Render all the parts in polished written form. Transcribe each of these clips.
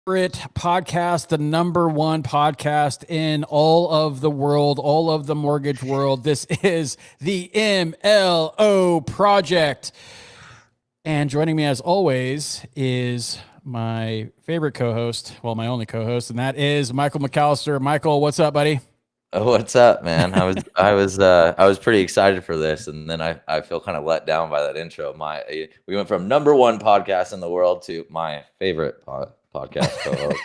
favorite podcast, the number one podcast in all of the world, all of the mortgage world. This is the MLO Project. And joining me as always is my favorite co-host, well, my only co-host, and that is Michael McAllister. Michael, what's up, buddy? Oh, what's up, man? I was pretty excited for this, and then I feel kind of let down by that intro. We went from number one podcast in the world to my favorite podcast co-host.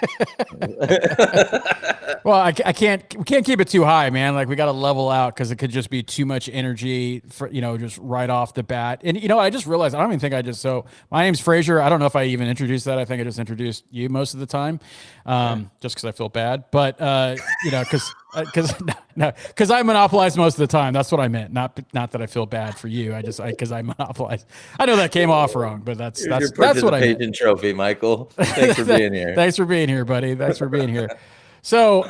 Well, we can't keep it too high, man. Like we got to level out because it could just be too much energy for, just right off the bat. And, I just realized, I don't even think so my name's Frazier. I don't know if I even introduced that. I think I just introduced you most of the time. Just cause I feel bad, but, cause I monopolize most of the time. That's what I meant. Not that I feel bad for you. Cause I monopolize. I know that came off wrong, but that's what I meant. Trophy, Michael. Thanks for being here. Thanks for being here, buddy. Thanks for being here. So,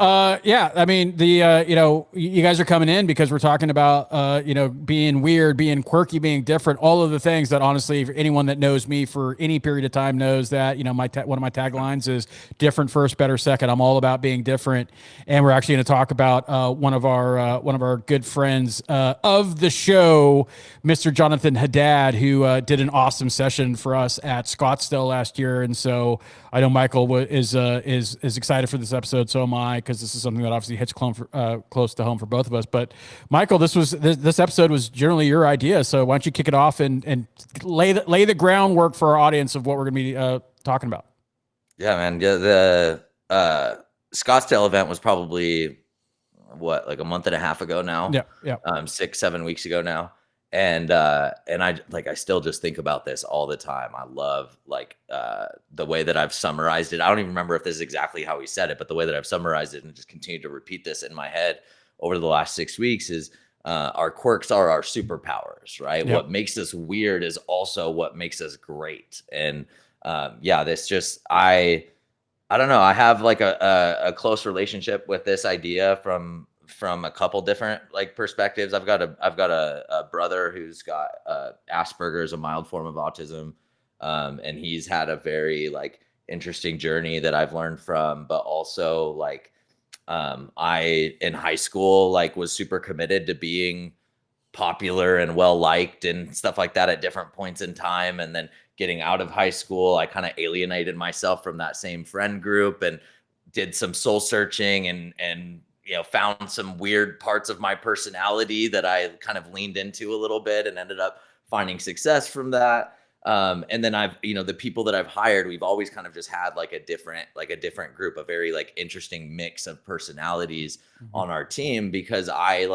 yeah, I mean, you guys are coming in because we're talking about, being weird, being quirky, being different, all of the things that honestly, for anyone that knows me for any period of time knows that, one of my taglines is different first, better second. I'm all about being different. And we're actually going to talk about, one of our good friends, of the show, Mr. Jonathan Haddad, who, did an awesome session for us at Scottsdale last year. And so I know Michael is excited for this episode. So am I, because this is something that obviously hits close to home for both of us. But Michael, this episode was generally your idea. So why don't you kick it off and lay the groundwork for our audience of what we're going to be talking about? Yeah, man. Yeah, the Scottsdale event was probably like a month and a half ago now. Yeah. 6-7 weeks ago now. And I still just think about this all the time. I love the way that I've summarized it. I don't even remember if this is exactly how he said it, but the way that I've summarized it and just continue to repeat this in my head over the last 6 weeks is our quirks are our superpowers, right? Yep. What makes us weird is also what makes us great. And I don't know. I have like a close relationship with this idea from a couple different perspectives. I've got a brother who's got Asperger's, a mild form of autism, and he's had a very interesting journey that I've learned from. But also I in high school was super committed to being popular and well liked and stuff like that at different points in time. And then getting out of high school, I kind of alienated myself from that same friend group and did some soul searching and found some weird parts of my personality that I kind of leaned into a little bit and ended up finding success from that. And then the people that I've hired, we've always kind of just had a different group, a very interesting mix of personalities on our team, because I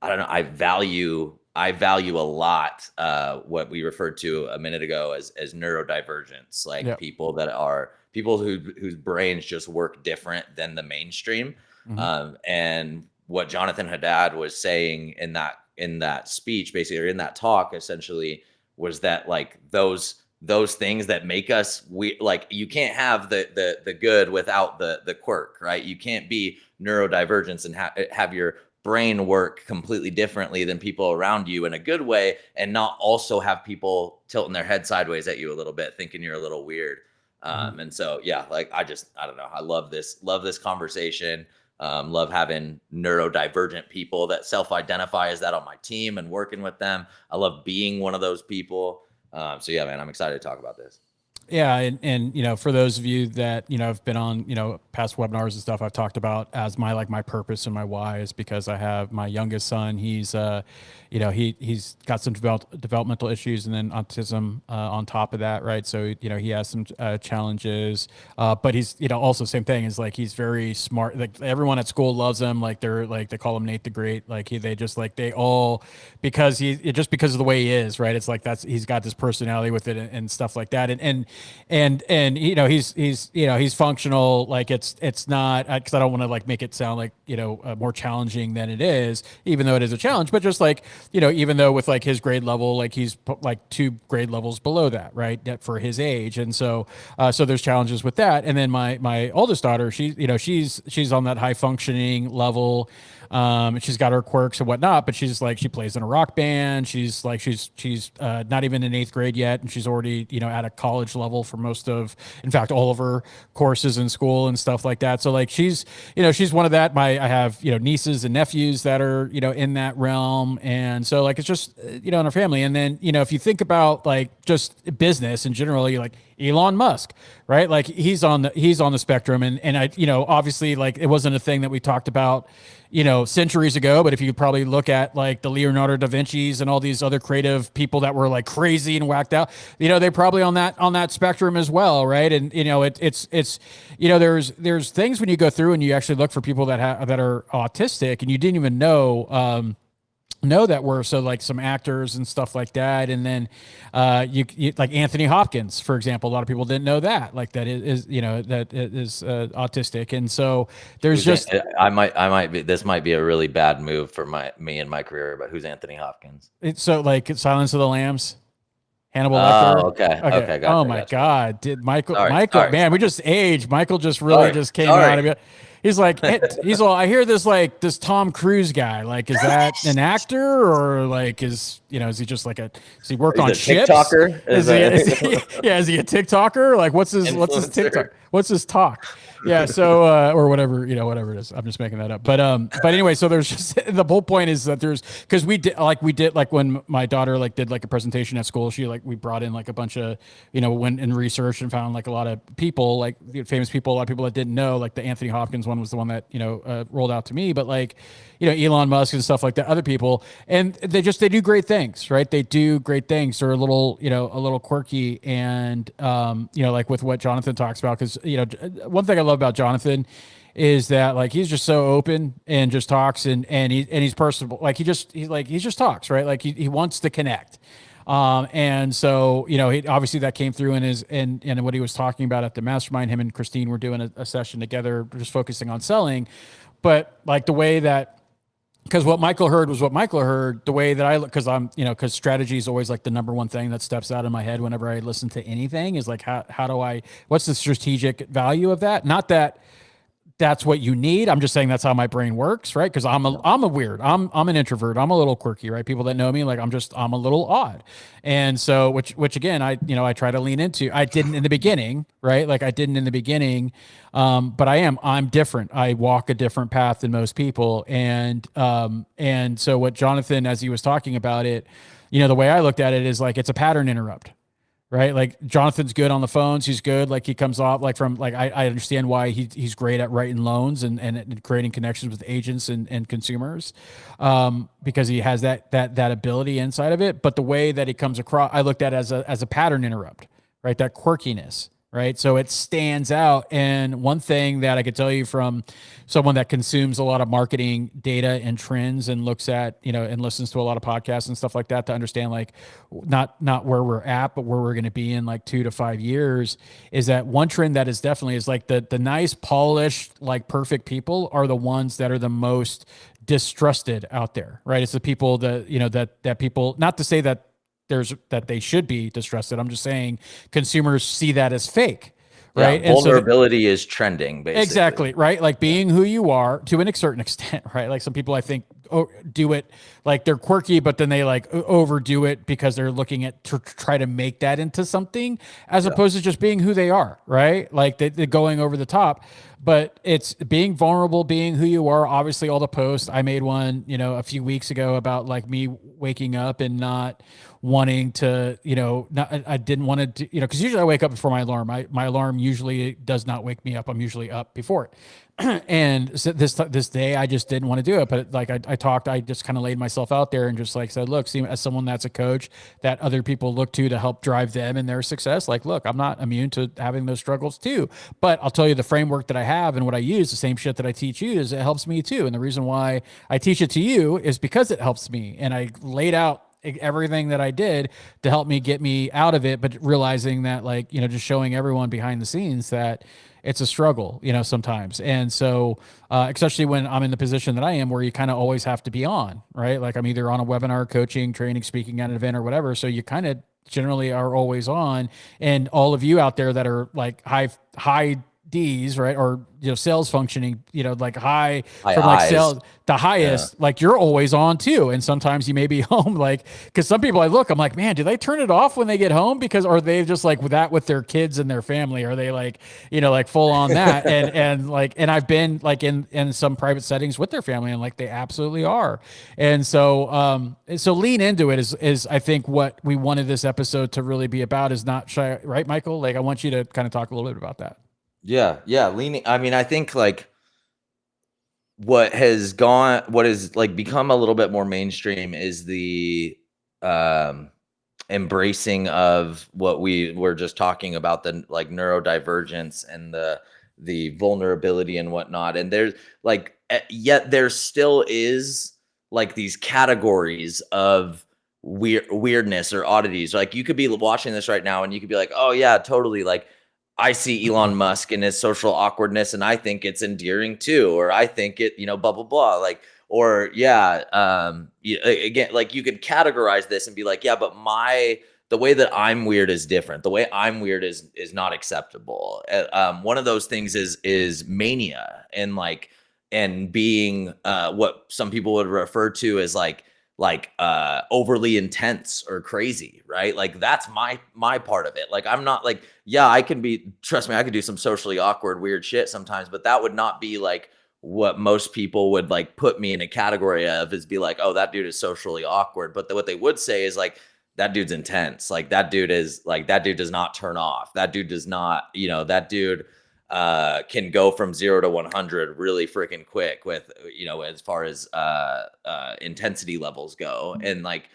don't know, I value a lot what we referred to a minute ago as neurodivergence, people whose brains just work different than the mainstream. And what Jonathan Haddad was saying in that speech, basically, or in that talk, essentially, was that those things that make us you can't have the good without the quirk, right? You can't be neurodivergence and have your brain work completely differently than people around you in a good way, and not also have people tilting their head sideways at you a little bit, thinking you're a little weird. And so, yeah, I don't know. I love this conversation. Love having neurodivergent people that self-identify as that on my team and working with them. I love being one of those people. So yeah, man, I'm excited to talk about this. Yeah. And, for those of you that, have been on, past webinars and stuff, I've talked about as my purpose and my why is because I have my youngest son. He's, he's got some developmental issues and then autism on top of that. Right. So, he has some challenges, but he's, also same thing is he's very smart. Everyone at school loves him. They call him Nate the Great. Because because of the way he is, right. It's he's got this personality with it and stuff like that. And he's functional. It's not, because I don't want to make it sound more challenging than it is, even though it is a challenge, but just even though with his grade level, he's 2 grade levels below that, right, for his age. And so there's challenges with that. And then my oldest daughter, she's on that high functioning level. She's got her quirks and whatnot, but she's like, she plays in a rock band. She's like, she's not even in 8th grade yet. And she's already, at a college level for in fact, all of her courses in school and stuff like that. So like, she's one of that. I have, nieces and nephews that are, in that realm. And so like, it's just, in our family. And then, if you think about like just business in general, you like Elon Musk, right? Like he's on the spectrum. And I, obviously like it wasn't a thing that we talked about, centuries ago, but if you could probably look at like the Leonardo da Vinci's and all these other creative people that were like crazy and whacked out, they're probably on that spectrum as well. Right. And, it's there's things when you go through and you actually look for people that are autistic and you didn't even know that were, so like some actors and stuff like that. And then you like Anthony Hopkins, for example, a lot of people didn't know that, like that is autistic. And so there's just, this might be a really bad move for me and my career, but who's Anthony Hopkins? It's so like Silence of the Lambs, Hannibal Lecter. Oh, okay. Gotcha, oh my God. Did Michael, man, we just aged. Michael just really just came out of it. He's like, I hear this Tom Cruise guy. Like, is that an actor or like is he just like does he work on ships? TikToker? Is he a TikToker? Like, what's his TikTok? What's his talk? Yeah. So, or whatever it is. I'm just making that up. But anyway, so there's just, the whole point is that because we did like when my daughter like did like a presentation at school, we brought in like a bunch of, went and researched and found like a lot of people, like famous people, a lot of people that didn't know, like the Anthony Hopkins one was the one that, rolled out to me, but like, Elon Musk and stuff like that, other people, and they do great things, right? They do great things. They're a little quirky and, like with what Jonathan talks about. Cause one thing I love about Jonathan is that like, he's just so open and just talks and he's personable. Like he just talks, right? Like he wants to connect. And so, obviously that came through in his, and what he was talking about at the mastermind. Him and Christine were doing a session together, just focusing on selling. But like the way that, because what Michael heard was what Michael heard, the way that I look, because because strategy is always like the number one thing that steps out in my head whenever I listen to anything, is like, what's the strategic value of that? Not that that's what you need. I'm just saying that's how my brain works, right? Because I'm a weird. I'm an introvert. I'm a little quirky, right? People that know me, like I'm a little odd, and so which again, I try to lean into. I didn't in the beginning, right? Like I didn't in the beginning, but I'm different. I walk a different path than most people, and so what Jonathan, as he was talking about it, the way I looked at it is like it's a pattern interrupt. Right. Like Jonathan's good on the phones. He's good. Like he comes off like from like, I understand why he's great at writing loans and creating connections with agents and consumers, because he has that ability inside of it. But the way that he comes across, I looked at as a pattern interrupt, right? That quirkiness, right? So it stands out. And one thing that I could tell you from someone that consumes a lot of marketing data and trends and looks at, and listens to a lot of podcasts and stuff like that to understand like not where we're at, but where we're going to be in like 2 to 5 years, is that one trend that is definitely is like the nice, polished, like perfect people are the ones that are the most distrusted out there, right? It's the people that, that people, not to say that that they should be distrusted. I'm just saying consumers see that as fake, right? Yeah, vulnerability is trending, basically. Exactly, right? Like being who you are to a certain extent, right? Like some people I think do it like they're quirky, but then they like overdo it because they're looking at to try to make that into something as opposed to just being who they are, right? Like they're going over the top. But it's being vulnerable, being who you are. Obviously, all the posts. I made one, a few weeks ago about like me waking up and not wanting to, I didn't want to, because usually I wake up before my alarm. My alarm usually does not wake me up. I'm usually up before it. And so this day I just didn't want to do it. But like I just kind of laid myself out there and just like said, look, see, as someone that's a coach that other people look to help drive them and their success, like, look, I'm not immune to having those struggles too. But I'll tell you the framework that I have and what I use, the same shit that I teach you, is it helps me too. And the reason why I teach it to you is because it helps me. And I laid out everything that I did to help me get me out of it, but realizing that like, just showing everyone behind the scenes that it's a struggle, sometimes. And so, especially when I'm in the position that I am, where you kind of always have to be on, right? Like I'm either on a webinar, coaching, training, speaking at an event or whatever. So you kind of generally are always on. And all of you out there that are like high Ds, right? Or, sales functioning, like high High from like eyes. sales, the highest, like you're always on too. And sometimes you may be home, like, cause some people I'm like, man, do they turn it off when they get home? Because are they just like with that with their kids and their family? Are they like, like full on that? And I've been like in some private settings with their family and like they absolutely are. And so lean into it is I think what we wanted this episode to really be about is not shy, right, Michael? Like I want you to kind of talk a little bit about that. Yeah. Leaning. I mean, I think like what has like become a little bit more mainstream is the um embracing of what we were just talking about, the like neurodivergence and the vulnerability and whatnot. And there's like yet there still is like these categories of weirdness or oddities. Like you could be watching this right now and you could be like, oh yeah, totally, like I see Elon Musk and his social awkwardness and I think it's endearing too, or I think it, blah blah blah, like, or yeah, again, like you could categorize this and be like, yeah, but the way that I'm weird is different. The way I'm weird is not acceptable. One of those things is mania, and like, and being what some people would refer to as like overly intense or crazy, right? Like that's my part of it. Like I'm not like, yeah, trust me, I could do some socially awkward weird shit sometimes, but that would not be like what most people would like put me in a category of, is be like, oh, that dude is socially awkward. But what they would say is like, that dude's intense. Like that dude does not turn off. That dude does not, that dude can go from 0 to 100 really freaking quick with, as far as intensity levels go. And like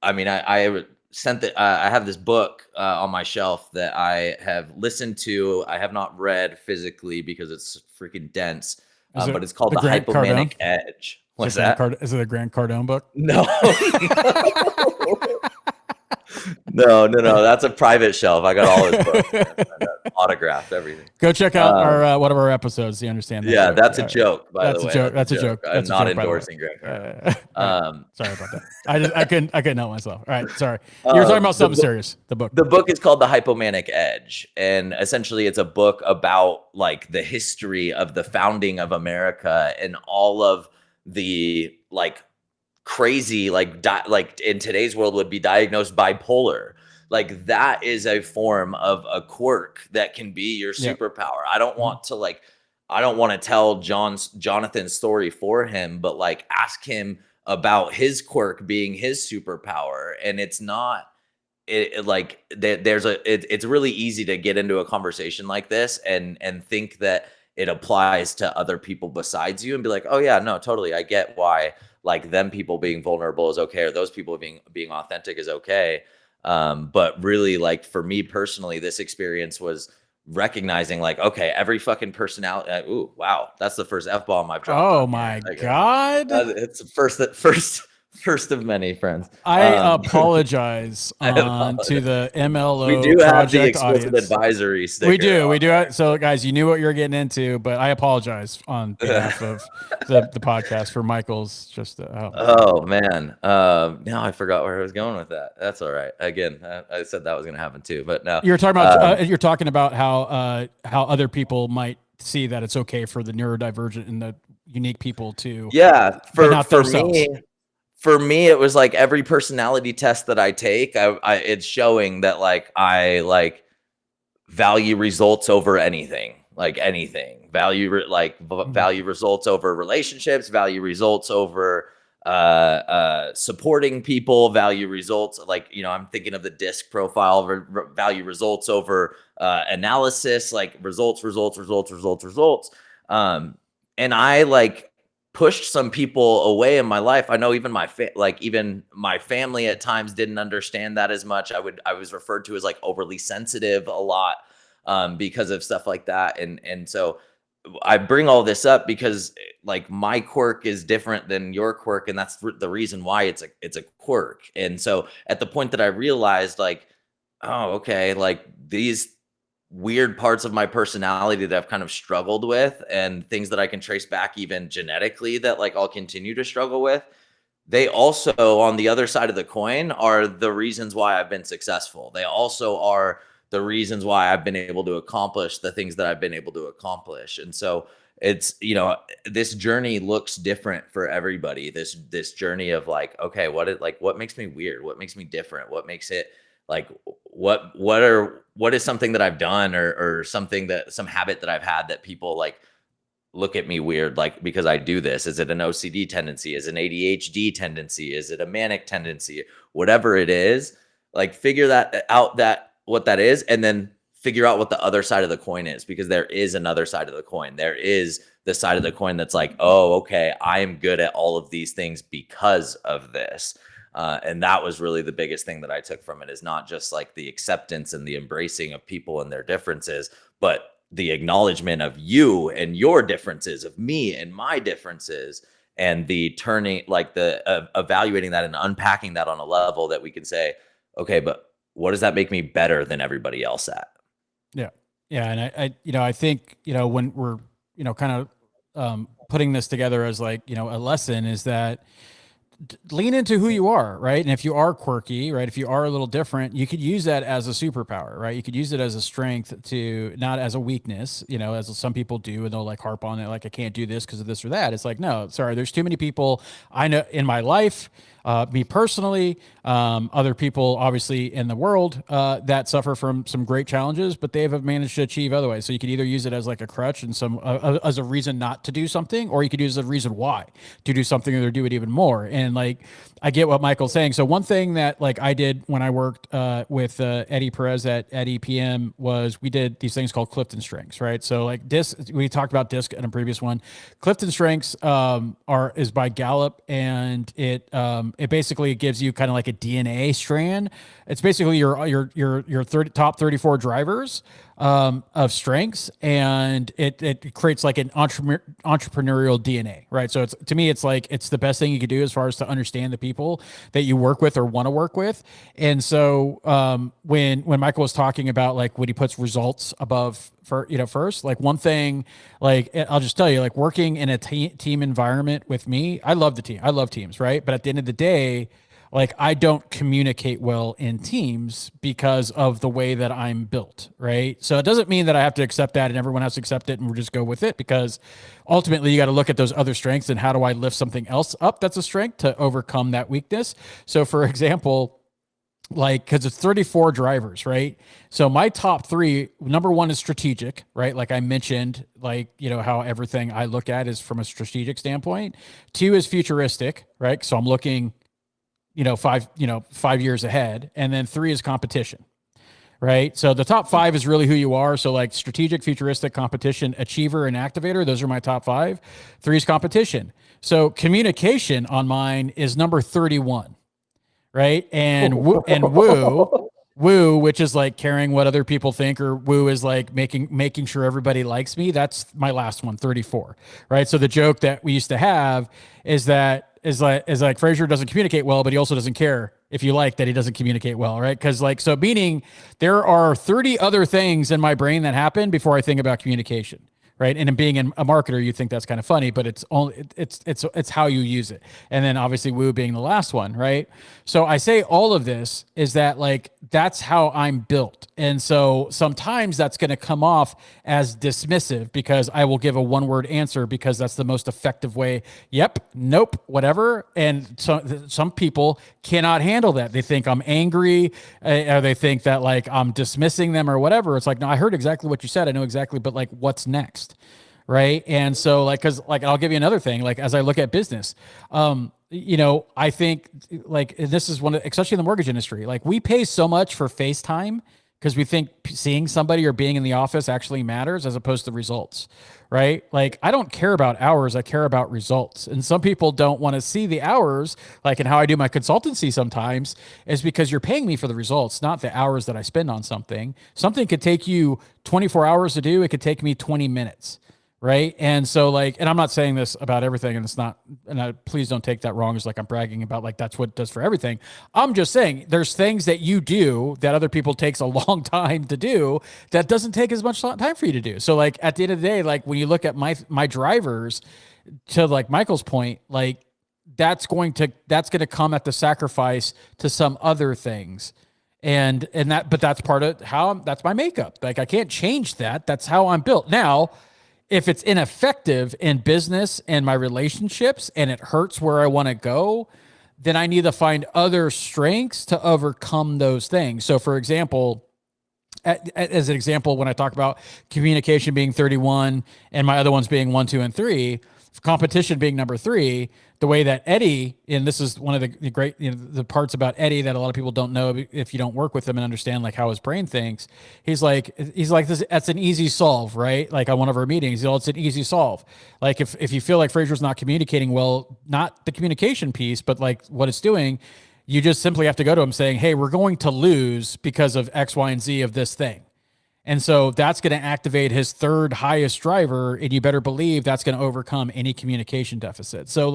I sent that I have this book on my shelf that I have listened to. I have not read physically because it's freaking dense, but it's called The Hypomanic Edge. What's that? Is it a Grant Cardone book? No. No. That's a private shelf. I got all his books, autographed, everything. Go check out our one of our episodes. You understand that? Yeah, that's a joke. By the way, that's a joke. I'm not endorsing Grant Cardone. Sorry about that. I couldn't help myself. All right, sorry. You were talking about something serious. The book. The book is called The Hypomanic Edge, and essentially, it's a book about like the history of the founding of America and all of the like crazy, like in today's world would be diagnosed bipolar. Like that is a form of a quirk that can be your superpower. I don't want to tell Jonathan's story for him, but like ask him about his quirk being his superpower. And it's not it's really easy to get into a conversation like this and think that it applies to other people besides you and be like, oh yeah, no, totally. I get why like them people being vulnerable is okay, or those people being authentic is okay. But really, like for me personally, this experience was recognizing like, okay, every fucking personality. Ooh, wow, that's the first F-bomb I've dropped. Oh my God. It's the first of many, friends. I apologize to the MLO We do have the Project explicit audience. advisory sticker. We do. So guys, you knew what you were getting into, but I apologize on behalf of the podcast for Michael's Oh man. Now I forgot where I was going with that. That's all right. Again, I said that was going to happen too, but no. You're talking about how other people might see that it's okay for the neurodivergent and the unique people to for me, it was like every personality test that I take, it's showing that like I like value results over anything, value results over relationships, value results over supporting people, value results. Like, I'm thinking of the DISC profile, value results over analysis, like results. And I like pushed some people away in my life. I know even my family at times didn't understand that as much. I was referred to as like overly sensitive a lot because of stuff like that. And so I bring all this up because like my quirk is different than your quirk, and that's the reason why it's a quirk. And so at the point that I realized like, oh, okay, like these weird parts of my personality that I've kind of struggled with and things that I can trace back even genetically that like I'll continue to struggle with, they also on the other side of the coin are the reasons why I've been successful. They also are the reasons why I've been able to accomplish the things that I've been able to accomplish. And so it's, this journey looks different for everybody. This journey of like, okay, what makes me weird? What makes me different? What makes it like, what is something that I've done or something some habit that I've had that people like look at me weird, like, because I do this? Is it an OCD tendency? Is it an ADHD tendency? Is it a manic tendency? Whatever it is, like figure that out, what that is, and then figure out what the other side of the coin is, because there is another side of the coin. There is the side of the coin that's like, oh, okay, I am good at all of these things because of this. And that was really the biggest thing that I took from it, is not just like the acceptance and the embracing of people and their differences, but the acknowledgement of you and your differences, of me and my differences, and the turning, like the evaluating that and unpacking that on a level that we can say, okay, but what does that make me better than everybody else at? Yeah. Yeah. And I think, when we're, kind of putting this together as like, a lesson, is that lean into who you are, right? And if you are quirky, right, if you are a little different, you could use that as a superpower, right? You could use it as a strength, to not as a weakness, as some people do, and they'll like harp on it, like, I can't do this because of this or that. It's like, no, sorry, there's too many people I know in my life, me personally, other people obviously in the world, that suffer from some great challenges, but they have managed to achieve otherwise. So you could either use it as like a crutch and as a reason not to do something, or you could use it as a reason why to do something or do it even more. And like, I get what Michael's saying. So one thing that like I did when I worked with Eddie Perez at EPM was we did these things called Clifton strengths, right? So like we talked about DISC in a previous one. Clifton strengths is by Gallup, and it basically gives you kind of like a DNA strand. It's basically your top 34 drivers of strengths, and it creates like an entrepreneurial DNA, right? So to me, it's like, it's the best thing you could do as far as to understand the people that you work with or want to work with. And so when Michael was talking about like when he puts results above first, like one thing, like I'll just tell you, like working in a team environment with me, I love the team. I love teams, right? But at the end of the day, like I don't communicate well in teams because of the way that I'm built, right? So it doesn't mean that I have to accept that and everyone has to accept it and we'll just go with it, because ultimately you got to look at those other strengths and how do I lift something else up that's a strength to overcome that weakness. So for example, like, because it's 34 drivers, right? So my top three, number one is strategic, right? Like I mentioned, like, how everything I look at is from a strategic standpoint. Two is futuristic, right? So I'm looking 5 years ahead. And then three is competition, right? So the top five is really who you are. So like strategic, futuristic, competition, achiever, and activator, those are my top five. Three is competition. So communication on mine is number 31, right? And woo, which is like caring what other people think, or woo is like making sure everybody likes me. That's my last one, 34, right? So the joke that we used to have is like Frazier doesn't communicate well, but he also doesn't care if you like that he doesn't communicate well, right? Because like, so meaning there are 30 other things in my brain that happen before I think about communication, right? And in being a marketer, you think that's kind of funny, but it's how you use it. And then obviously woo being the last one, right? So I say all of this is that like, that's how I'm built. And so sometimes that's going to come off as dismissive because I will give a one-word answer because that's the most effective way. Yep, nope, whatever. And so some people cannot handle that. They think I'm angry, or they think that like I'm dismissing them or whatever. It's like, no, I heard exactly what you said. I know exactly, but like, what's next? Right. And so like, cause like, I'll give you another thing, like, as I look at business, I think like, this is especially in the mortgage industry, like we pay so much for FaceTime because we think seeing somebody or being in the office actually matters as opposed to results, right? Like I don't care about hours, I care about results. And some people don't want to see the hours, like in how I do my consultancy sometimes is because you're paying me for the results, not the hours that I spend on something. Something could take you 24 hours to do. It could take me 20 minutes. Right. And so like, and I'm not saying this about everything, and it's not, and please don't take that wrong as like I'm bragging about like that's what it does for everything. I'm just saying there's things that you do that other people takes a long time to do that doesn't take as much time for you to do. So like at the end of the day, like when you look at my drivers, to like Michael's point, like that's going to come at the sacrifice to some other things. But that's part of that's my makeup. Like I can't change that. That's how I'm built. Now, if it's ineffective in business and my relationships and it hurts where I want to go, then I need to find other strengths to overcome those things. So for example, as an example, when I talk about communication being 31 and my other ones being 1, 2, and 3, competition being number 3, the way that Eddie, and this is one of the great, the parts about Eddie that a lot of people don't know if you don't work with him and understand like how his brain thinks. He's like this. That's an easy solve, right? Like on one of our meetings, it's an easy solve. Like if you feel like Frazier's not communicating well, not the communication piece, but like what it's doing, you just simply have to go to him saying, hey, we're going to lose because of X, Y, and Z of this thing. And so that's going to activate his third highest driver. And you better believe that's going to overcome any communication deficit. So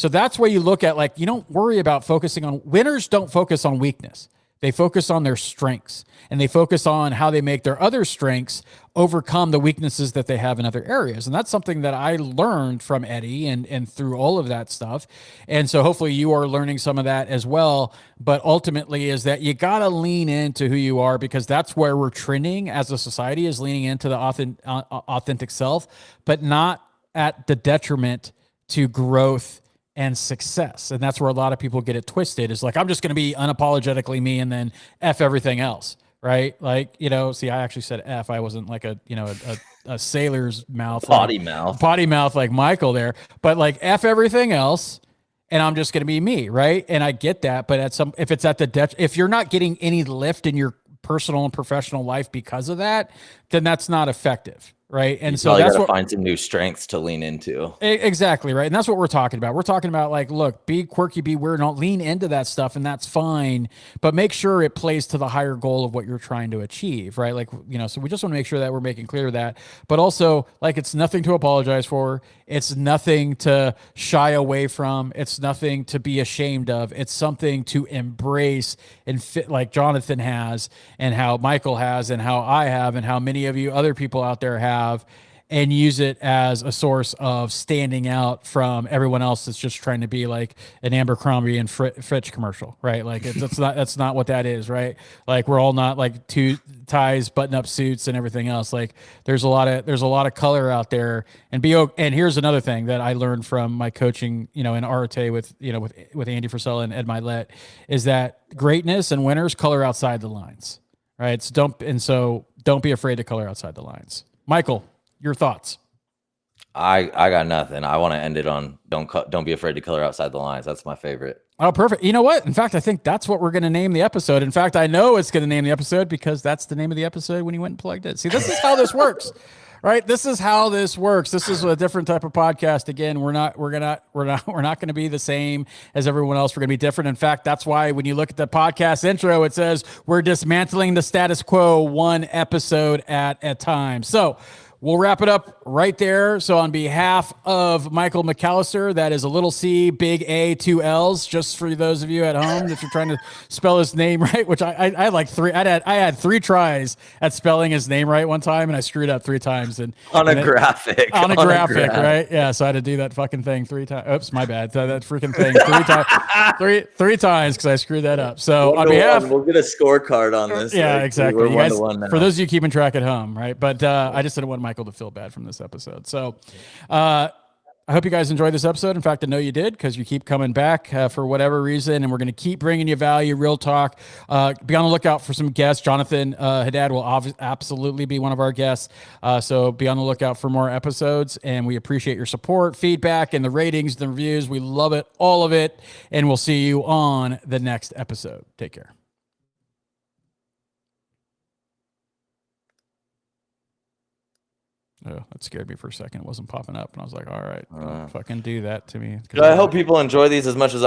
that's where you look at, like, you don't worry about focusing on winners. Don't focus on weakness. They focus on their strengths, and they focus on how they make their other strengths overcome the weaknesses that they have in other areas. And that's something that I learned from Eddie and through all of that stuff. And so hopefully you are learning some of that as well. But ultimately is that you got to lean into who you are, because that's where we're trending as a society, is leaning into the authentic self, but not at the detriment to growth and success. And that's where a lot of people get it twisted, is like, I'm just going to be unapologetically me and then F everything else. Right. Like, see, I actually said F. I wasn't like a sailor's mouth, potty mouth, like Michael there, but like F everything else. And I'm just going to be me. Right. And I get that. But if it's at the if you're not getting any lift in your personal and professional life because of that, then that's not effective. Right. And so that's what, find some new strengths to lean into. Exactly. Right. And that's what we're talking about. We're talking about, like, look, be quirky, be weird, don't lean into that stuff. And that's fine, but make sure it plays to the higher goal of what you're trying to achieve. Right. Like, so we just want to make sure that we're making clear that, but also, like, it's nothing to apologize for. It's nothing to shy away from. It's nothing to be ashamed of. It's something to embrace and fit, like Jonathan has, and how Michael has, and how I have, and how many of you other people out there have, and use it as a source of standing out from everyone else that's just trying to be like an Abercrombie and Fitch commercial, right? Like that's not what that is, right? Like, we're all not like two ties, button up suits and everything else. Like, there's a lot of color out there. And here's another thing that I learned from my coaching, in Arte with Andy Frisella and Ed Milet, is that greatness and winners color outside the lines, right? So don't be afraid to color outside the lines. Michael, your thoughts? I got nothing. I want to end it on don't be afraid to color outside the lines. That's my favorite. Oh, perfect. You know what? In fact, I think that's what we're going to name the episode. In fact, I know it's going to name the episode because that's the name of the episode when you went and plugged it. See, this is how this works, right? This is how this works. This is a different type of podcast. Again, we're not going to be the same as everyone else. We're going to be different. In fact, that's why when you look at the podcast intro, it says we're dismantling the status quo one episode at a time. So we'll wrap it up right there. So on behalf of Michael McAllister, that is a little C, big A, 2 L's, just for those of you at home, if you're trying to spell his name right, which I had like three. I had 3 tries at spelling his name right one time, and I screwed up 3 times. On a graphic, right? Yeah, so I had to do that fucking thing 3 times. Oops, my bad. That freaking thing 3 times, three times, because I screwed that up. So on behalf, we'll get a scorecard on this. Yeah, exactly. You guys, for those of you keeping track at home, right? But I just didn't want Michael to feel bad from this episode. So I hope you guys enjoyed this episode. In fact, I know you did, because you keep coming back for whatever reason, and we're going to keep bringing you value, real talk. Be on the lookout for some guests. Jonathan Haddad will absolutely be one of our guests. So be on the lookout for more episodes, and we appreciate your support, feedback, and the ratings, the reviews. We love it, all of it, and we'll see you on the next episode. Take care. Oh, that scared me for a second. It wasn't popping up, and I was like, all right, don't fucking do that to me. I hope people enjoy these as much as